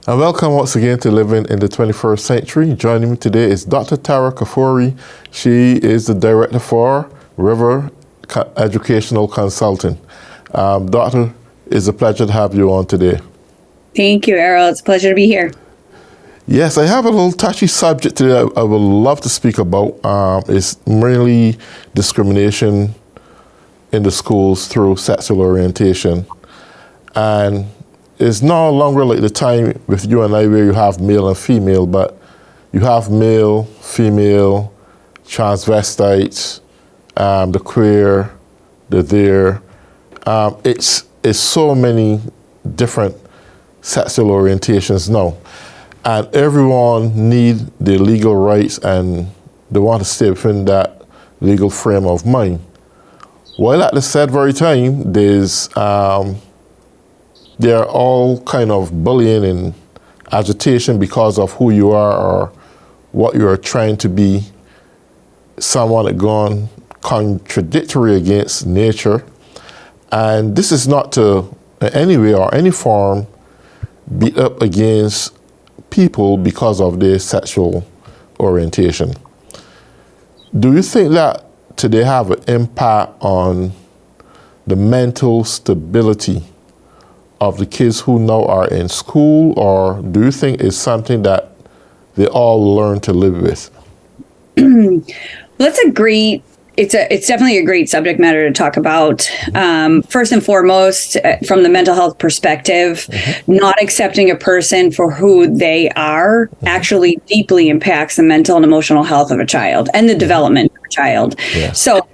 And welcome once again to Living in the 21st Century. Joining me today is Dr. Tara Khofory. She is the Director for River Educational Consulting. Doctor, it's a pleasure to have you on today. Thank you, Errol. It's a pleasure to be here. Yes, I have a little touchy subject today I would love to speak about. It's really discrimination in the schools through sexual orientation. And it's no longer like the time with you and I where you have male and female, but you have male, female, transvestites, the queer, the there. It's so many different sexual orientations now. And everyone need their legal rights and they want to stay within that legal frame of mind. While at the said very time, there are all kind of bullying and agitation because of who you are or what you are trying to be. Someone that gone contradictory against nature. And this is not to in any way or any form beat up against people because of their sexual orientation. Do you think that today have an impact on the mental stability of the kids who now are in school, or do you think it's something that they all learn to live with? It's definitely a great subject matter to talk about. First and foremost, from the mental health perspective, not accepting a person for who they are actually deeply impacts the mental and emotional health of a child and the development of a child. Yeah. So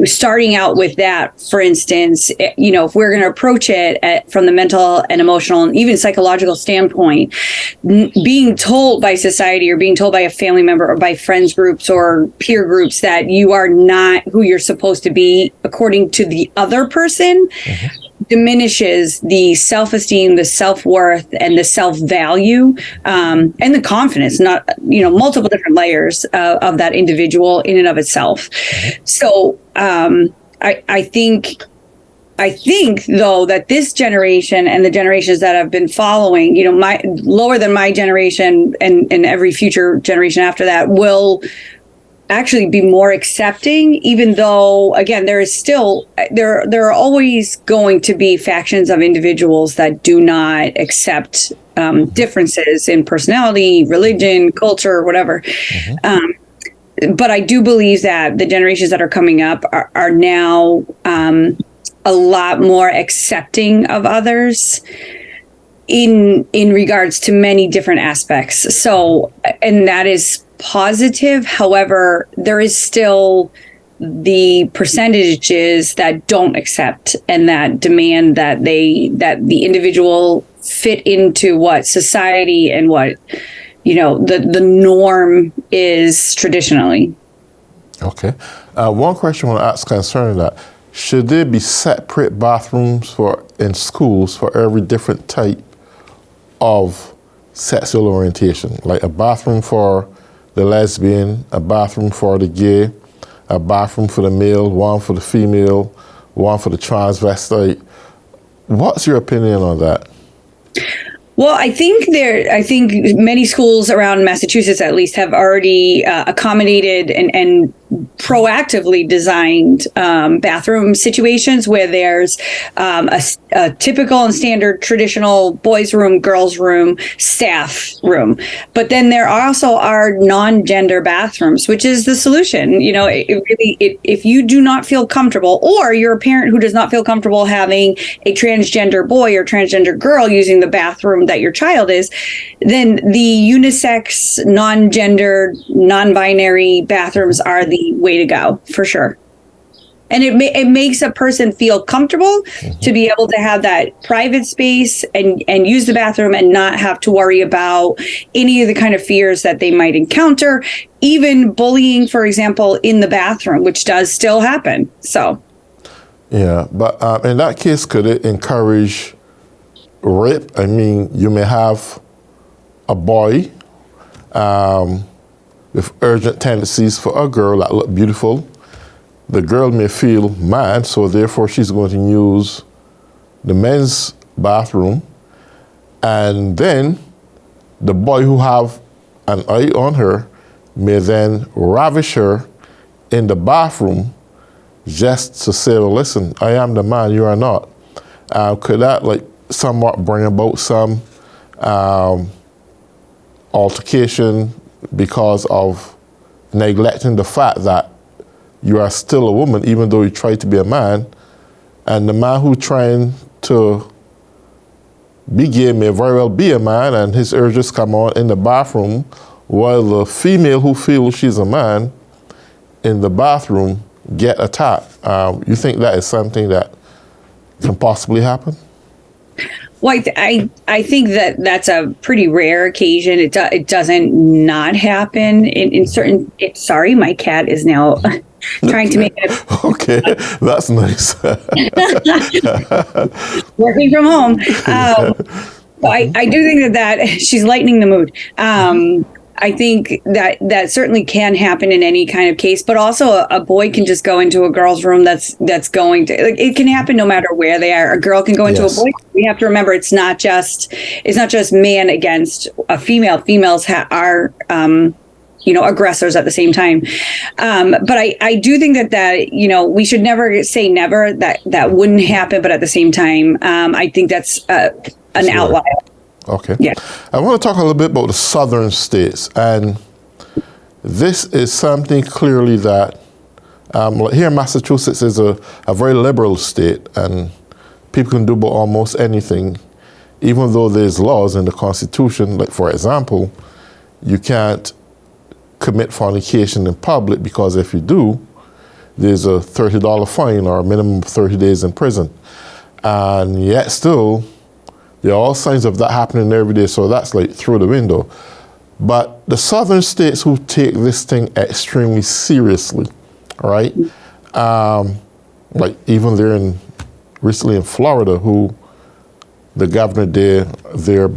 starting out with that, for instance, if we're going to approach it from the mental and emotional and even psychological standpoint, being told by society or being told by a family member or by friends groups or peer groups that you are not who you're supposed to be according to the other person diminishes the self-esteem, the self-worth, and the self-value, and the confidence, multiple different layers of that individual in and of itself. So I think though that this generation and the generations that have been following, lower than my generation and every future generation after that will actually be more accepting, even though, again, there are always going to be factions of individuals that do not accept differences in personality, religion, culture, whatever. But I do believe that the generations that are coming up are now a lot more accepting of others in regards to many different aspects. So, and that is positive. However, there is still the percentages that don't accept and that demand that the individual fit into what society and what the norm is traditionally. Okay. One question I want to ask concerning that: should there be separate bathrooms in schools for every different type of sexual orientation, like a bathroom for the lesbian, a bathroom for the gay, a bathroom for the male, one for the female, one for the transvestite? What's your opinion on that? Well, I think many schools around Massachusetts, at least, have already accommodated and proactively designed bathroom situations where there's a typical and standard traditional boys' room, girls' room, staff room. But then there also are non-gender bathrooms, which is the solution. If you do not feel comfortable, or you're a parent who does not feel comfortable having a transgender boy or transgender girl using the bathroom that your child is, then the unisex, non-gender, non-binary bathrooms are the way to go, for sure. And it makes a person feel comfortable to be able to have that private space and use the bathroom and not have to worry about any of the kind of fears that they might encounter, even bullying, for example, in the bathroom, which does still happen. So, yeah, but in that case, could it encourage rape? I mean, you may have a boy with urgent tendencies for a girl that look beautiful. The girl may feel mad, so therefore she's going to use the men's bathroom. And then the boy who have an eye on her may then ravish her in the bathroom just to say, well, listen, I am the man, you are not. Could that like somewhat bring about some altercation because of neglecting the fact that you are still a woman, even though you try to be a man, and the man who trying to be gay may very well be a man, and his urges come on in the bathroom, while the female who feels she's a man in the bathroom get attacked. You think that is something that can possibly happen? Well, I think that that's a pretty rare occasion. It doesn't not happen in certain. Sorry, my cat is now trying to make it. Okay, that's nice. Working from home. I do think that she's lightening the mood. I think that certainly can happen in any kind of case, but also a boy can just go into a girl's room that's going to, like, it can happen no matter where they are. A girl can go into a boy. We have to remember it's not just man against a female. Females are aggressors at the same time. But I do think that we should never say never that wouldn't happen, but at the same time, I think that's an outlier. Okay. Yeah. I want to talk a little bit about the southern states, and this is something clearly that here in Massachusetts is a very liberal state, and people can do about almost anything, even though there's laws in the Constitution. Like, for example, you can't commit fornication in public, because if you do, there's a $30 fine or a minimum of 30 days in prison. And yet still, there are all signs of that happening every day, so that's like through the window. But the southern states who take this thing extremely seriously, right? Like even there recently in Florida, who the governor there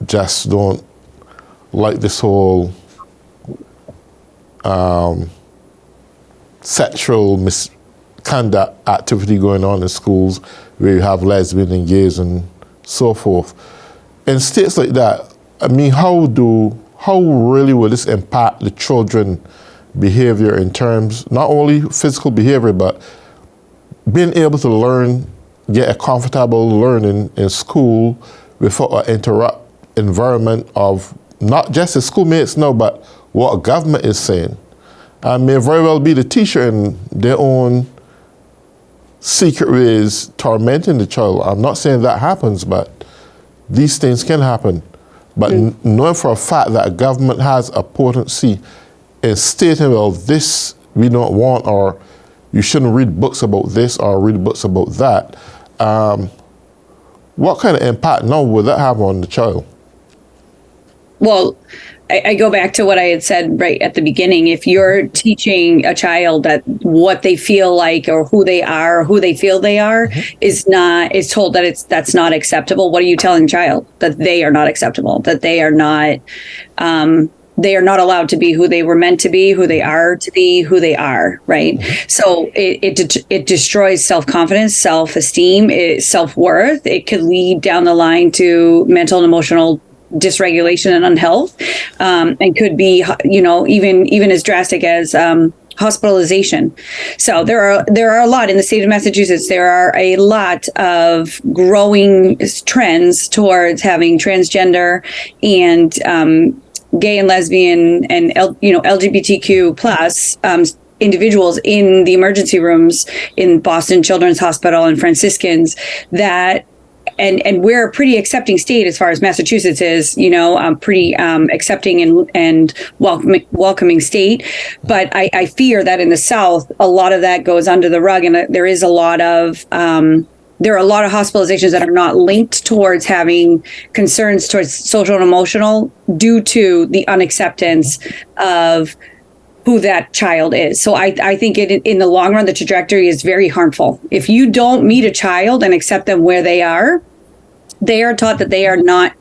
just don't like this whole sexual misconduct activity going on in schools where you have lesbian and gays and so forth. In states like that, I mean, how really will this impact the children behavior in terms, not only physical behavior, but being able to learn, get a comfortable learning in school without an interrupt environment of not just the schoolmates, no, but what government is saying. And may very well be the teacher in their own secret ways tormenting the child. I'm not saying that happens, but these things can happen. But knowing for a fact that a government has a potency in stating, well, this we don't want, or you shouldn't read books about this or read books about that, what kind of impact now would that have on the child? Well, I go back to what I had said right at the beginning. If you're teaching a child that what they feel like or who they are or who they feel they are is told that that's not acceptable, what are you telling the child? That they are not acceptable, that they are not allowed to be who they were meant to be, who they are to be, who they are, right? So it destroys self-confidence, self-esteem, self-worth. It could lead down the line to mental and emotional dysregulation and unhealth, and could be, even as drastic as hospitalization. So there are a lot in the state of Massachusetts. There are a lot of growing trends towards having transgender and gay and lesbian and LGBTQ plus individuals in the emergency rooms in Boston Children's Hospital and Franciscans that. And we're a pretty accepting state as far as Massachusetts is, pretty accepting and welcoming state. But I fear that in the South, a lot of that goes under the rug, and there are a lot of hospitalizations that are not linked towards having concerns towards social and emotional due to the unacceptance of who that child is. So I think in the long run, the trajectory is very harmful. If you don't meet a child and accept them where they are taught that they're not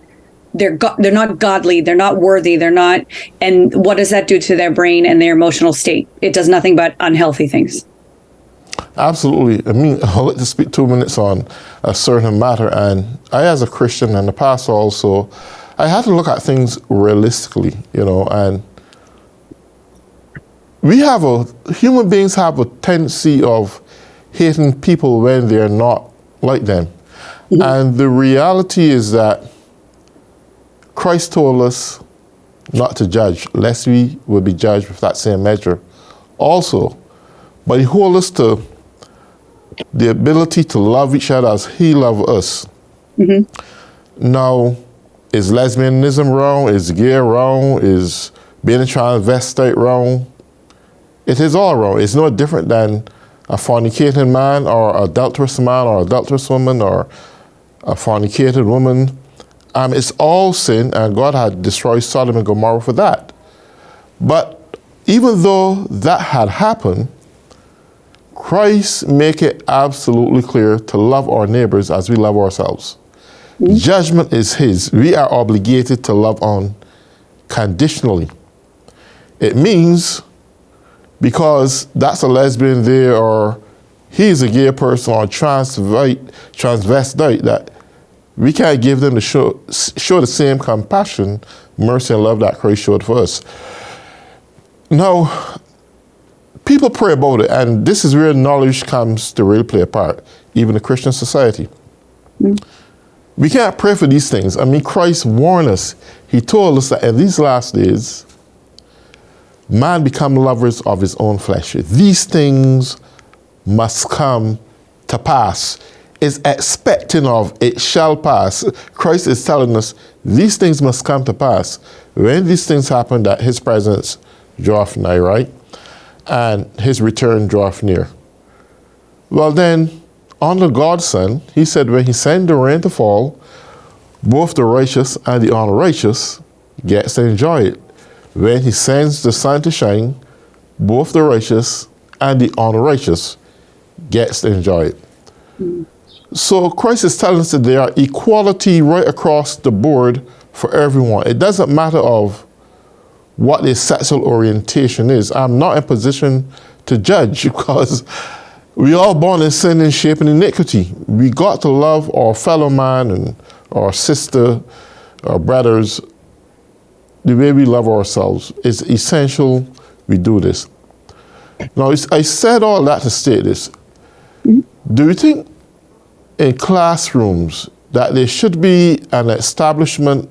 godly, they're not worthy, they're not. And what does that do to their brain and their emotional state? It does nothing but unhealthy things. Absolutely. I mean, I'd like to speak 2 minutes on a certain matter. And I, as a Christian and a pastor also, I had to look at things realistically, and human beings have a tendency of hating people when they're not like them. Mm-hmm. And the reality is that Christ told us not to judge, lest we will be judged with that same measure also. But he holds us to the ability to love each other as he loved us. Mm-hmm. Now, is lesbianism wrong? Is gay wrong? Is being a transvestite wrong? It is all wrong. It's no different than a fornicating man or adulterous man or adulterous woman or a fornicated woman. It's all sin, and God had destroyed Sodom and Gomorrah for that. But even though that had happened, Christ make it absolutely clear to love our neighbors as we love ourselves. Mm-hmm. Judgment is his. We are obligated to love unconditionally. It means because that's a lesbian there, or he's a gay person or transvestite, that we can't give them show the same compassion, mercy, and love that Christ showed for us. Now, people pray about it, and this is where knowledge comes to really play a part, even in Christian society. Mm. We can't pray for these things. Christ warned us. He told us that in these last days, man become lovers of his own flesh. These things must come to pass. Is expecting of it shall pass. Christ is telling us these things must come to pass. When these things happen, that his presence draweth nigh, right? And his return draweth near. Well then, under God's Son, he said when he sent the rain to fall, both the righteous and the unrighteous gets to enjoy it. When he sends the sun to shine, both the righteous and the unrighteous gets to enjoy it. Mm. So Christ is telling us that there are equality right across the board for everyone. It doesn't matter of what their sexual orientation is. I'm not in position to judge because we all born in sin and shape and iniquity. We got to love our fellow man and our sister, our brothers, the way we love ourselves. It's essential we do this. Now, I said all that to state this. Mm-hmm. Do you think in classrooms that there should be an establishment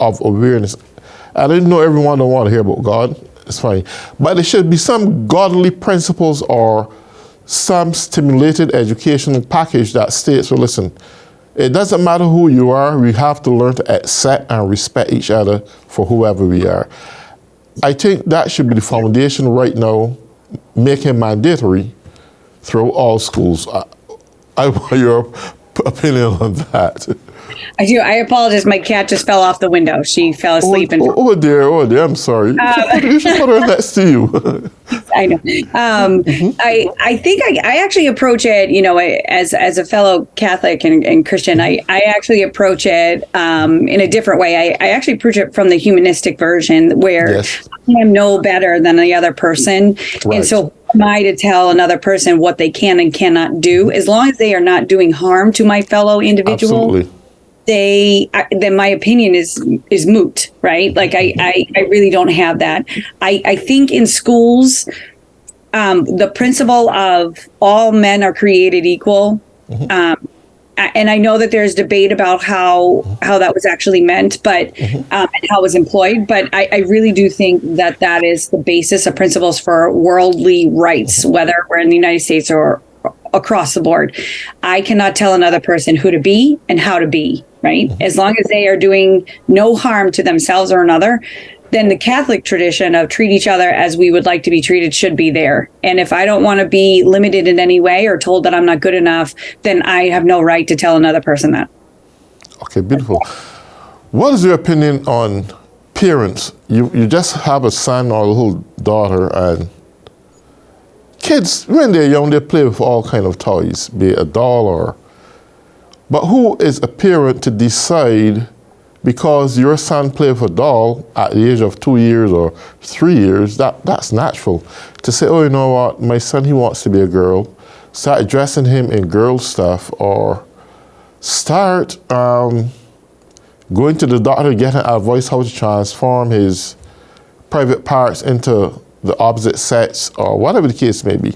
of awareness? I didn't know everyone don't want to hear about God. It's fine. But there should be some godly principles or some stimulated educational package that states, well, listen, it doesn't matter who you are, we have to learn to accept and respect each other for whoever we are. I think that should be the foundation right now, making mandatory through all schools. I want your opinion on that. I do. I apologize. My cat just fell off the window. She fell asleep. Oh dear. I'm sorry. You should put her next to you. I know. I think I actually approach it, as a fellow Catholic and Christian, I actually approach it in a different way. I actually approach it from the humanistic version where yes. I am no better than the other person. Right. And so who am I to tell another person what they can and cannot do, as long as they are not doing harm to my fellow individual. Absolutely. Then my opinion is moot, right? Like I really don't have that. I think in schools, the principle of all men are created equal. Mm-hmm. And I know that there's debate about how that was actually meant, but and how it was employed. But I really do think that is the basis of principles for worldly rights, whether we're in the United States or across the board. I cannot tell another person who to be and how to be, right? As long as they are doing no harm to themselves or another, then the Catholic tradition of treat each other as we would like to be treated should be there. And if I don't want to be limited in any way or told that I'm not good enough, then I have no right to tell another person that. Okay, beautiful. What is your opinion on parents? You just have a son or a little daughter, and kids, when they're young, they play with all kinds of toys, be it a doll or... But who is a parent to decide, because your son played with a doll at the age of 2 years or 3 years, that's natural. To say, oh, you know what, my son, he wants to be a girl, start dressing him in girl stuff, or start going to the doctor, getting advice how to transform his private parts into the opposite sex, or whatever the case may be.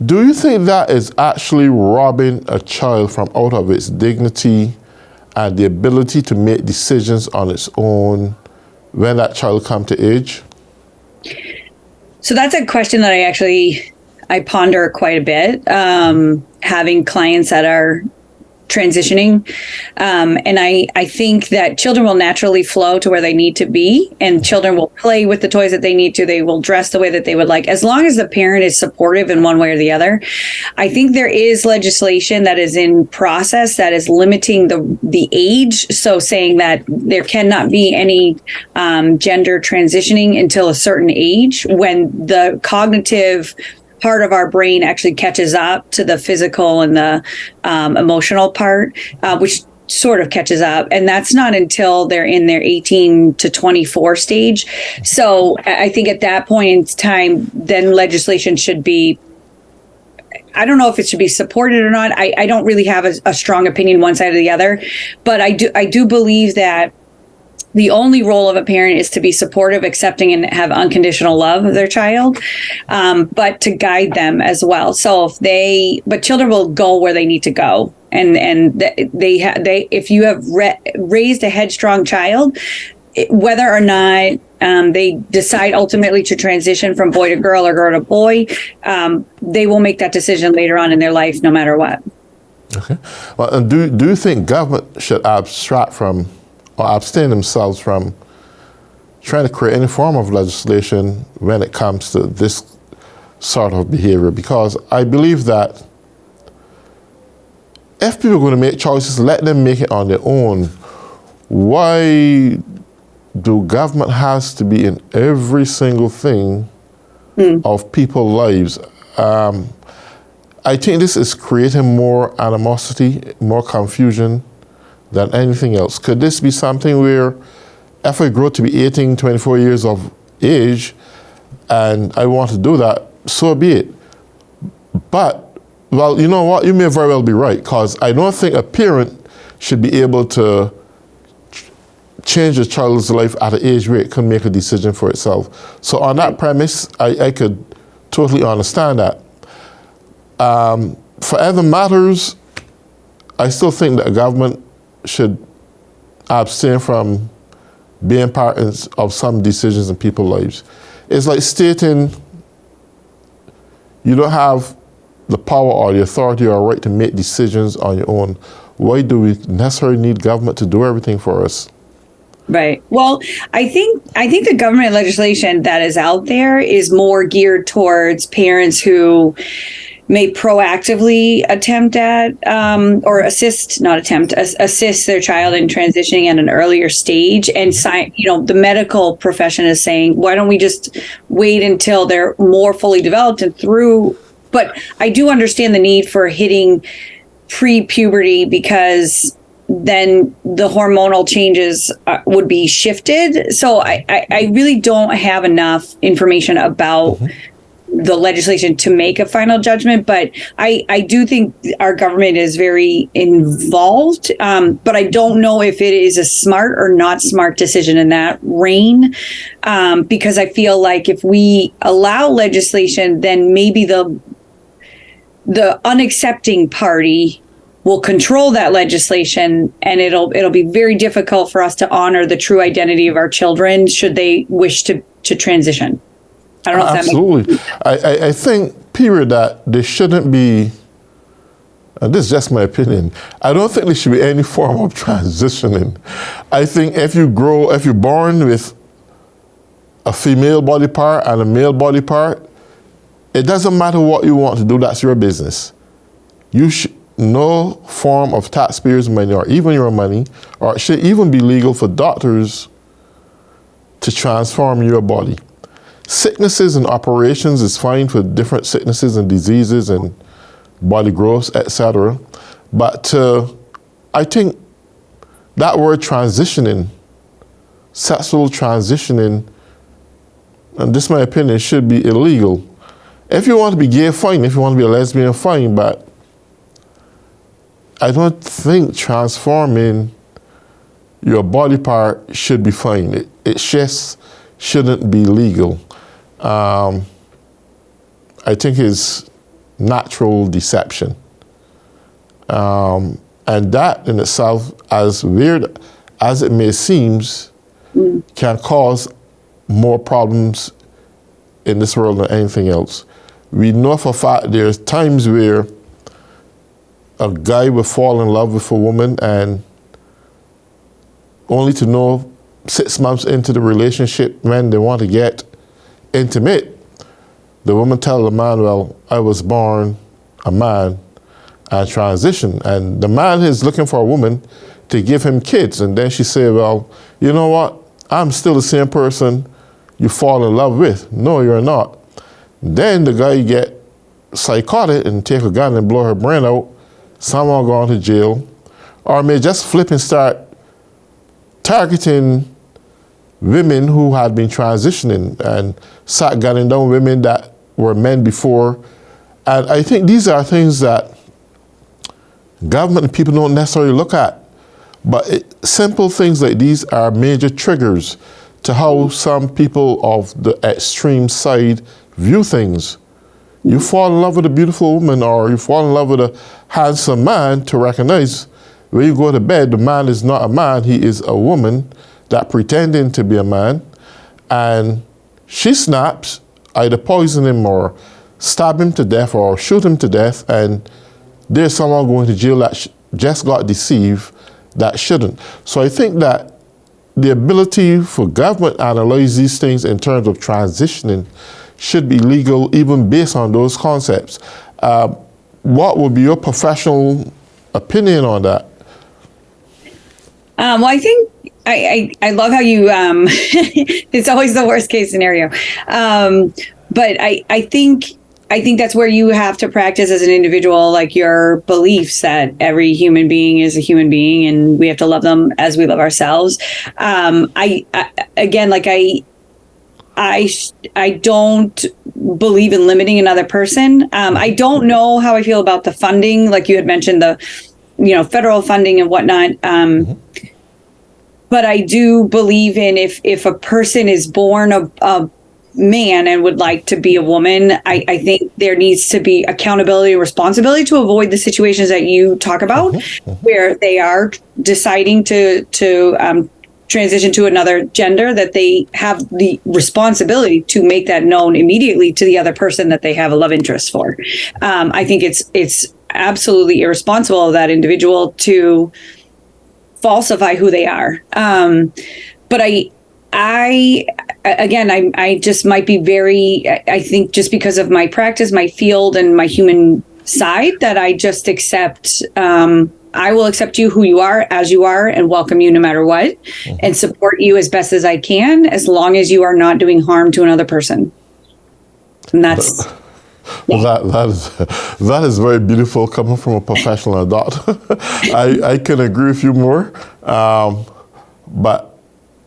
Do you think that is actually robbing a child from out of its dignity and the ability to make decisions on its own when that child comes to age? So that's a question that I ponder quite a bit, having clients that are transitioning. And I think that children will naturally flow to where they need to be, and children will play with the toys that they need to. They will dress the way that they would like, as long as the parent is supportive in one way or the other. I think there is legislation that is in process that is limiting the age. So saying that there cannot be any gender transitioning until a certain age, when the cognitive part of our brain actually catches up to the physical and the emotional part, which sort of catches up. And that's not until they're in their 18 to 24 stage. So I think at that point in time, then legislation should be, I don't know if it should be supported or not. I don't really have a strong opinion one side or the other, but I do believe that the only role of a parent is to be supportive, accepting, and have unconditional love of their child, but to guide them as well. So but children will go where they need to go, and if you have raised a headstrong child, whether or not they decide ultimately to transition from boy to girl or girl to boy, they will make that decision later on in their life, no matter what. Okay. Well, and do you think government should abstract from or abstain themselves from trying to create any form of legislation when it comes to this sort of behavior? Because I believe that if people are going to make choices, let them make it on their own. Why do government has to be in every single thing of people's lives? I think this is creating more animosity, more confusion than anything else. Could this be something where if I grow to be 18, 24 years of age and I want to do that, so be it. But, well, you know what? You may very well be right, because I don't think a parent should be able to change a child's life at an age where it can make a decision for itself. So on that premise, I could totally understand that. For other matters, I still think that a government should abstain from being part of some decisions in people's lives. It's like stating you don't have the power or the authority or right to make decisions on your own. Why do we necessarily need government to do everything for us? Right. Well, I think the government legislation that is out there is more geared towards parents who may proactively attempt at or assist their child in transitioning at an earlier stage. And the medical profession is saying, why don't we just wait until they're more fully developed and through? But I do understand the need for hitting pre-puberty, because then the hormonal changes would be shifted. So I really don't have enough information about the legislation to make a final judgment, but I do think our government is very involved, but I don't know if it is a smart or not smart decision in that reign, because I feel like if we allow legislation, then maybe the unaccepting party will control that legislation, and it'll be very difficult for us to honor the true identity of our children should they wish to transition. I don't know if absolutely. that makes sense. I think, period, that there shouldn't be, and this is just my opinion, I don't think there should be any form of transitioning. I think if you're born with a female body part and a male body part, it doesn't matter what you want to do, that's your business. No form of taxpayers' money or even your money, or it should even be legal for doctors to transform your body. Sicknesses and operations is fine for different sicknesses and diseases and body growths, etc. But I think that word transitioning, sexual transitioning, and this is my opinion, should be illegal. If you want to be gay, fine. If you want to be a lesbian, fine. But I don't think transforming your body part should be fine. It just shouldn't be legal. I think it's natural deception. And that in itself, as weird as it may seem, can cause more problems in this world than anything else. We know for a fact there's times where a guy will fall in love with a woman and only to know 6 months into the relationship when they want to get intimate, the woman tells the man, well, I was born a man and transitioned. And the man is looking for a woman to give him kids. And then she said, well, you know what? I'm still the same person you fall in love with. No, you're not. Then the guy get psychotic and take a gun and blow her brain out. Someone gone to jail. Or may just flip and start targeting women who had been transitioning and start gunning down women that were men before. And I think these are things that government and people don't necessarily look at. But simple things like these are major triggers to how some people of the extreme side view things. You fall in love with a beautiful woman or you fall in love with a handsome man, to recognize when you go to bed, the man is not a man, he is a woman that pretending to be a man. And she snaps, either poison him or stab him to death or shoot him to death, and there's someone going to jail that just got deceived that shouldn't. So I think that the ability for government to analyze these things in terms of transitioning should be legal, even based on those concepts. What would be your professional opinion on that? Well, I think I love how you, it's always the worst case scenario. But I think that's where you have to practice as an individual, like your beliefs that every human being is a human being and we have to love them as we love ourselves. I don't believe in limiting another person. I don't know how I feel about the funding, like you had mentioned, the federal funding and whatnot. But I do believe in if a person is born a man and would like to be a woman, I think there needs to be accountability and responsibility to avoid the situations that you talk about, where they are deciding to transition to another gender, that they have the responsibility to make that known immediately to the other person that they have a love interest for. I think it's absolutely irresponsible of that individual to falsify who they are. But I just might be I think just because of my practice, my field, and my human side, that I just accept, I will accept you who you are, as you are, and welcome you no matter what, and support you as best as I can, as long as you are not doing harm to another person. And that's... Well, that is very beautiful coming from a professional adult. I can agree with you more, but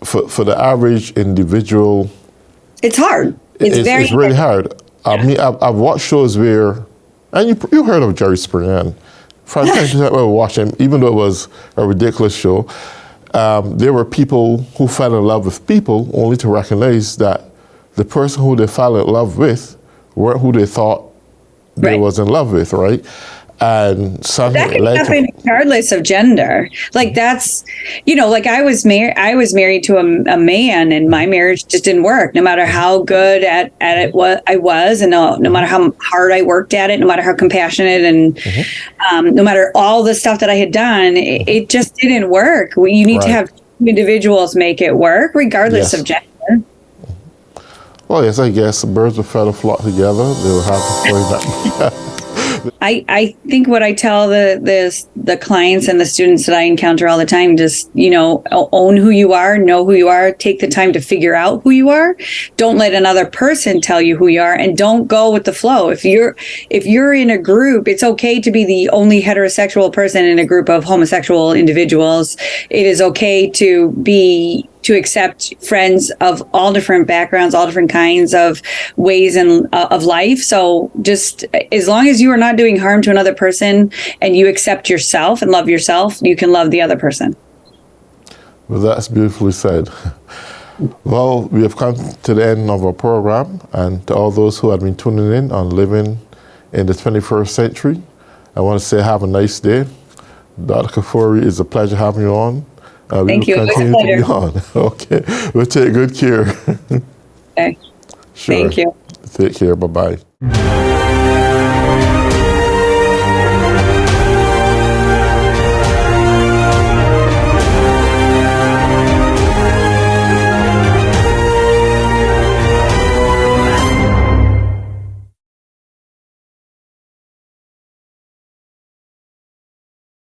for the average individual, it's hard. It's really hard. I mean, I've watched shows where, and you heard of Jerry Springer. From time to time, I watched him, even though it was a ridiculous show. There were people who fell in love with people only to recognize that the person who they fell in love with weren't who they thought they was in love with, right? And something that can happen regardless of gender. Like that's, like I was married to a man, and my marriage just didn't work. No matter how good at it I was, and no matter how hard I worked at it, no matter how compassionate, and no matter all the stuff that I had done, it just didn't work. You need to have two individuals make it work, regardless of gender. Well, yes, I guess birds of a feather flock together. They will have to find that. I think what I tell the clients and the students that I encounter all the time, just, own who you are, know who you are, take the time to figure out who you are. Don't let another person tell you who you are, and don't go with the flow. If you're in a group, it's okay to be the only heterosexual person in a group of homosexual individuals. It is okay to accept friends of all different backgrounds, all different kinds of ways of life. So just as long as you are not doing harm to another person and you accept yourself and love yourself, you can love the other person. Well, that's beautifully said. Well, we have come to the end of our program, and to all those who have been tuning in on Living in the 21st Century, I want to say have a nice day. Dr. Khofory, it's a pleasure having you on. We Thank you. will It was a continue to be on. Okay. We'll take good care. Okay. Sure. Thank you. Take care. Bye-bye.